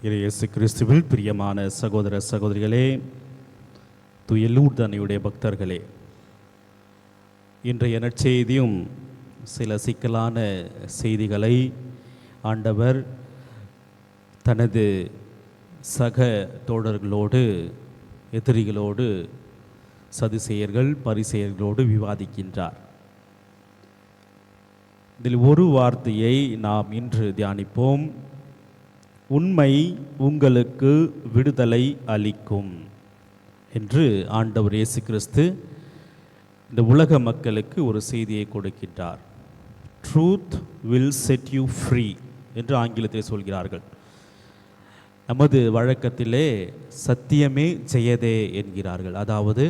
இயேசு கிறிஸ்துவில் பிரியமான சகோதர சகோதரிகளே, தூய லூர்தன்னையுடைய பக்தர்களே, இன்றைய நற்செய்தியும் சில சிக்கலான செய்திகளை ஆண்டவர் தனது சக தோழர்களோடு, எதிரிகளோடு, சதுசேயர்கள் பரிசேயர்களோடு விவாதிக்கின்றார். இதில் ஒரு வார்த்தையை நாம் இன்று தியானிப்போம். உண்மை உங்களுக்கு விடுதலை அளிக்கும் என்று ஆண்டவர் இயேசு கிறிஸ்து இந்த உலக மக்களுக்கு ஒரு செய்தியை கொடுக்கின்றார். Truth will set you free என்று ஆங்கிலத்தில் சொல்கிறார்கள். நமது வழக்கத்திலே சத்தியமே ஜெயதே என்கிறார்கள், அதாவது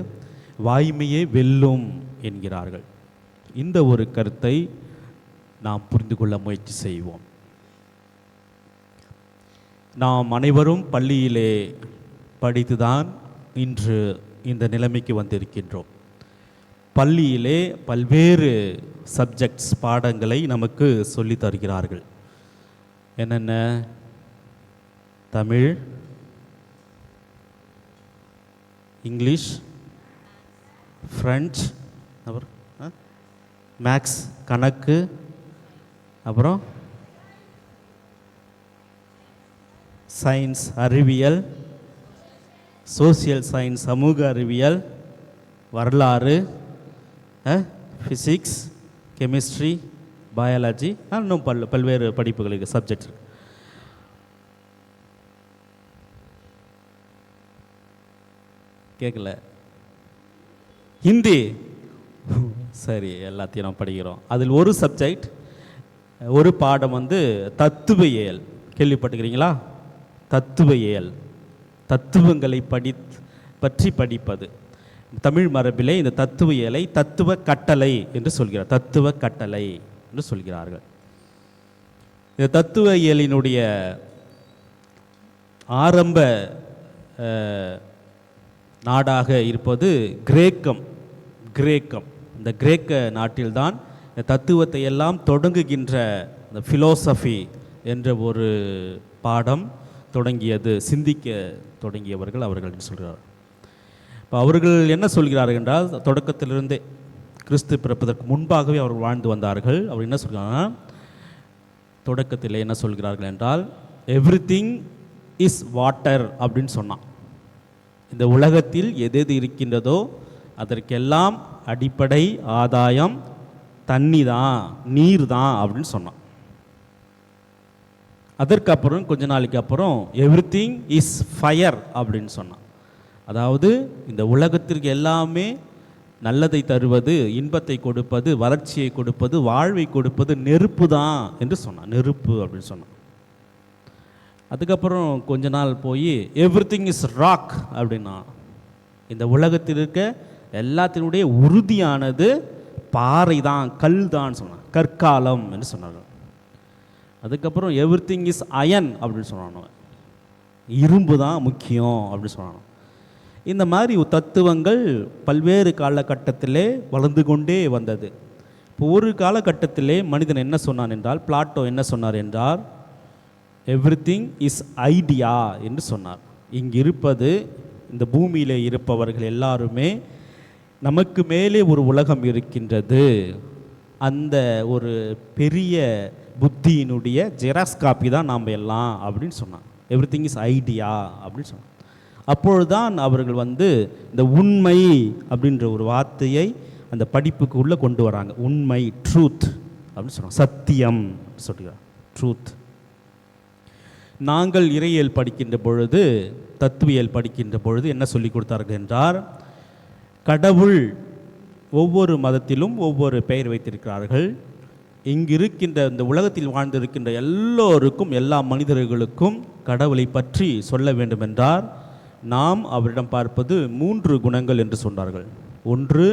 வாய்மையே வெல்லும் என்கிறார்கள். இந்த ஒரு கருத்தை நாம் புரிந்து கொள்ள முயற்சி செய்வோம். நாம் அனைவரும் பள்ளியிலே படித்துதான் இன்று இந்த நிலைமைக்கு வந்திருக்கின்றோம். பள்ளியிலே பல்வேறு சப்ஜெக்ட்ஸ் பாடங்களை நமக்கு சொல்லி தருகிறார்கள். என்னென்ன? தமிழ், இங்கிலீஷ், ஃப்ரெஞ்ச், அப்புறம் மேக்ஸ் கணக்கு, அப்புறம் சயின்ஸ் அறிவியல், சோசியல் சயின்ஸ் சமூக அறிவியல், வரலாறு, ஃபிசிக்ஸ், கெமிஸ்ட்ரி, பயாலஜி, இன்னும் பல்வேறு படிப்புகளுக்கு சப்ஜெக்ட். கேட்கல? ஹிந்தி, சரி, எல்லாத்தையும் நாம் படிக்கிறோம். அதில் ஒரு சப்ஜெக்ட், ஒரு பாடம் தத்துவியல். கேள்விப்பட்டுக்கிறீங்களா? தத்துவியல், தத்துவங்களை பற்றி படிப்பது. தமிழ் மரபிலே இந்த தத்துவியலை தத்துவ கட்டளை என்று சொல்கிறார். தத்துவ கட்டளை என்று சொல்கிறார்கள். இந்த தத்துவியலினுடைய ஆரம்ப நாடாக இருப்பது கிரேக்கம். இந்த கிரேக்க நாட்டில்தான் இந்த தத்துவத்தை எல்லாம் தொடங்குகின்ற இந்த ஃபிலோசஃபி என்ற ஒரு பாடம் தொடங்கியது. சிந்திக்க தொடங்கியவர்கள் அவர்கள் என்று சொல்கிறார். இப்போ அவர்கள் என்ன சொல்கிறார்கள் என்றால், தொடக்கத்திலிருந்தே கிறிஸ்து பிறப்பதற்கு முன்பாகவே அவர்கள் வாழ்ந்து வந்தார்கள். அவர் என்ன சொல்கிறாங்கன்னா, தொடக்கத்தில் என்ன சொல்கிறார்கள் என்றால், எவ்ரிதிங் இஸ் வாட்டர் அப்படின்னு சொன்னான். இந்த உலகத்தில் எது எது இருக்கின்றதோ அதற்கெல்லாம் அடிப்படை ஆதாயம் தண்ணி தான், நீர் தான் அப்படின்னு சொன்னான். அதற்கப்புறம் கொஞ்ச நாளைக்கு அப்புறம் எவ்ரிதிங் இஸ் ஃபயர் அப்படின்னு சொன்னான். அதாவது இந்த உலகத்திற்கு எல்லாமே நல்லதை தருவது, இன்பத்தை கொடுப்பது, வளர்ச்சியை கொடுப்பது, வாழ்வை கொடுப்பது நெருப்பு தான் என்று சொன்னான். நெருப்பு அப்படின்னு சொன்னான். அதுக்கப்புறம் கொஞ்ச நாள் போய் எவ்ரிதிங் இஸ் ராக் அப்படின்னா, இந்த உலகத்தில் இருக்க எல்லாத்தினுடைய உறுதியானது பாறை தான், கல் தான் சொன்னான். கற்காலம் என்று சொன்னார்கள். அதுக்கப்புறம் எவ்ரிதிங் இஸ் அயன் அப்படின்னு சொன்னானோ, இரும்பு தான் முக்கியம் அப்படின்னு சொன்னானோ. இந்த மாதிரி தத்துவங்கள் பல்வேறு காலகட்டத்திலே வளர்ந்து கொண்டே வந்தது. இப்போ ஒரு காலகட்டத்திலே மனிதன் என்ன சொன்னான் என்றால், பிளாட்டோ என்ன சொன்னார் என்றால், எவ்ரிதிங் இஸ் ஐடியா என்று சொன்னார். இங்கு இருப்பது, இந்த பூமியில் இருப்பவர்கள் எல்லாருமே நமக்கு மேலே ஒரு உலகம் இருக்கின்றது, அந்த ஒரு பெரிய புத்தியினுடைய ஜெராக்ஸ் காப்பி தான் நாம் எல்லாம் அப்படின்னு சொன்னான். எவ்ரிதிங் இஸ் ஐடியா அப்படின்னு சொன்னான். அப்பொழுதுதான் அவர்கள் இந்த உண்மை அப்படின்ற ஒரு வார்த்தையை அந்த படிப்புக்கு உள்ளே கொண்டு வராங்க. உண்மை, ட்ரூத் அப்படின்னு சொல்கிறாங்க. சத்தியம் சொல்கிறார், ட்ரூத். நாங்கள் இறையியல் படிக்கின்ற பொழுது, தத்துவியல் படிக்கின்ற பொழுது என்ன சொல்லி கொடுத்தார்கள் என்றால், கடவுள் ஒவ்வொரு மதத்திலும் ஒவ்வொரு பெயர் வைத்திருக்கிறார்கள். இங்கு இருக்கின்ற இந்த உலகத்தில் வாழ்ந்திருக்கின்ற எல்லோருக்கும், எல்லா மனிதர்களுக்கும் கடவுளை பற்றி சொல்ல வேண்டும் என்றால் நாம் அவரிடம் பார்ப்பது 3 குணங்கள் என்று சொன்னார்கள். ஒன்று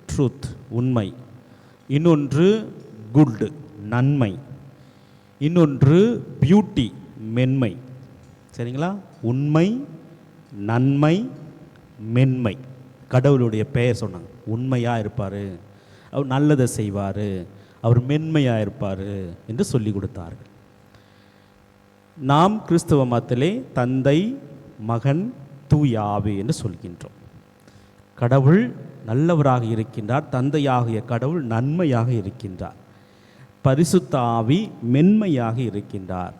ட்ரூத், உண்மை. இன்னொன்று குட், நன்மை. இன்னொன்று பியூட்டி, மென்மை. சரிங்களா? உண்மை, நன்மை, மென்மை. கடவுளுடைய பெயர் சொன்னாங்க. உண்மையாக இருப்பார், அவர் நல்லதை செய்வார், அவர் மென்மையாக இருப்பார் என்று சொல்லி கொடுத்தார்கள். நாம் கிறிஸ்தவ மதத்திலே தந்தை, மகன், தூய ஆவி என்று சொல்கின்றோம். கடவுள் நல்லவராக இருக்கின்றார், தந்தையாகிய கடவுள் நன்மையாக இருக்கின்றார், பரிசுத்த ஆவி மென்மையாக இருக்கின்றார்,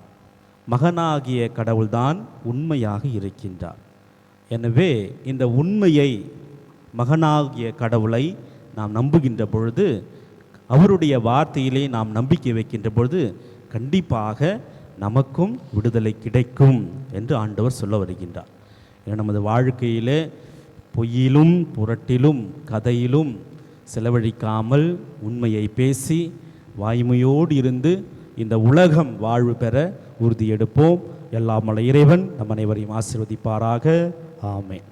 மகனாகிய கடவுள்தான் உண்மையாக இருக்கின்றார். எனவே இந்த உண்மையை, மகனாகிய கடவுளை நாம் நம்புகின்ற பொழுது, அவருடைய வார்த்தையிலே நாம் நம்பிக்கை வைக்கின்ற பொழுது கண்டிப்பாக நமக்கும் விடுதலை கிடைக்கும் என்று ஆண்டவர் சொல்ல வருகின்றார். நமது வாழ்க்கையிலே பொய்யிலும் புரட்டிலும் கதையிலும் செலவழிக்காமல் உண்மையை பேசி வாய்மையோடு இருந்து இந்த உலகம் வாழ்வு பெற உறுதியெடுப்போம். எல்லாம் வல்ல இறைவன் நம் அனைவரையும் ஆசீர்வதிப்பாராக. ஆமென்.